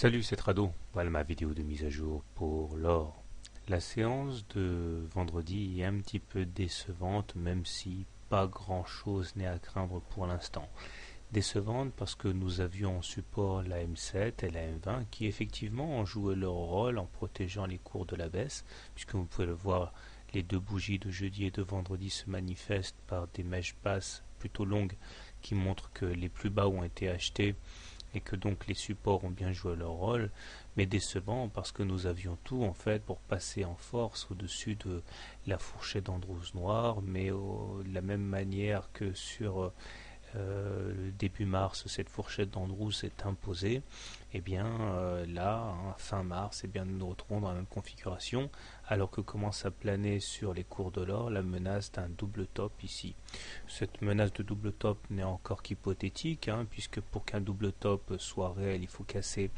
Salut, c'est Trado. Voilà ma vidéo de mise à jour pour l'or. La séance de vendredi est un petit peu décevante, même si pas grand chose n'est à craindre pour l'instant. Décevante parce que nous avions en support la M7 et la M20 qui effectivement ont joué leur rôle en protégeant les cours de la baisse, puisque vous pouvez le voir, les deux bougies de jeudi et de vendredi se manifestent par des mèches basses plutôt longues qui montrent que les plus bas ont été achetés et que donc les supports ont bien joué leur rôle, mais décevant parce que nous avions tout en fait pour passer en force au-dessus de la fourchette d'Andrews noire, mais de la même manière que sur le début mars, cette fourchette d'Andrews s'est imposée, et bien là, fin mars, et bien nous nous retrouvons dans la même configuration, alors que commence à planer sur les cours de l'or la menace d'un double top ici. Cette menace de double top n'est encore qu'hypothétique, puisque pour qu'un double top soit réel, il faut casser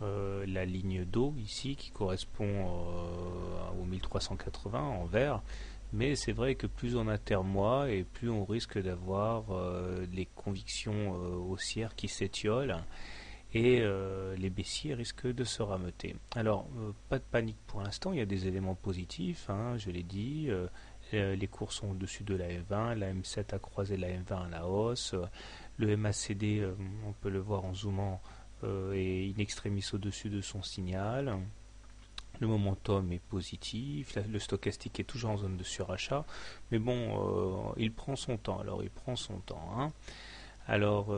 la ligne d'eau ici, qui correspond au 1380 en vert. Mais c'est vrai que plus on atermoie et plus on risque d'avoir les convictions haussières qui s'étiolent et les baissiers risquent de se rameuter. Alors, pas de panique pour l'instant, il y a des éléments positifs, je l'ai dit. Les cours sont au-dessus de la M20, la M7 a croisé la M20 à la hausse, le MACD, on peut le voir en zoomant, est in extremis au-dessus de son signal. Le momentum est positif, le stochastique est toujours en zone de surachat, mais bon, il prend son temps. Alors, il prend son temps. Alors,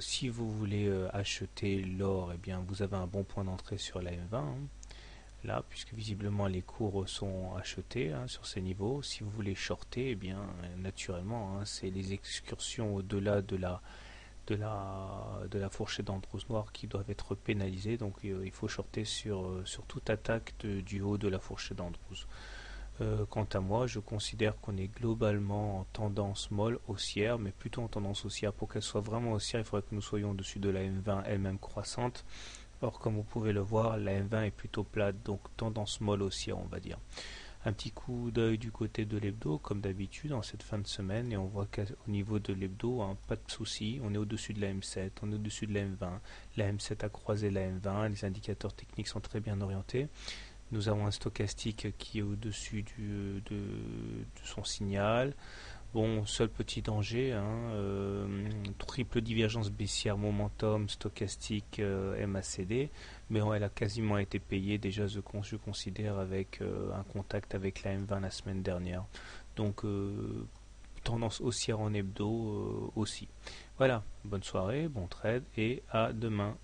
si vous voulez acheter l'or, eh bien, vous avez un bon point d'entrée sur la M20, là, puisque visiblement les cours sont achetés sur ces niveaux. Si vous voulez shorter, eh bien, naturellement, c'est les excursions au-delà de la fourchette d'Andrews noire qui doivent être pénalisées, donc il faut shorter sur toute attaque du haut de la fourchette d'Andrews. Quant à moi, je considère qu'on est globalement en tendance molle haussière, mais plutôt en tendance haussière. Pour qu'elle soit vraiment haussière, il faudrait que nous soyons au-dessus de la M20 elle-même croissante. Or, comme vous pouvez le voir, la M20 est plutôt plate, donc tendance molle haussière, on va dire. Un petit coup d'œil du côté de l'hebdo, comme d'habitude, en cette fin de semaine, et on voit qu'au niveau de l'hebdo, pas de souci, on est au-dessus de la M7, on est au-dessus de la M20, la M7 a croisé la M20, les indicateurs techniques sont très bien orientés. Nous avons un stochastique qui est au-dessus de son signal. Bon, seul petit danger, triple divergence baissière, momentum, stochastique, MACD, mais elle a quasiment été payée déjà, je considère, avec un contact avec la M20 la semaine dernière. Donc, tendance haussière en hebdo aussi. Voilà, bonne soirée, bon trade et à demain.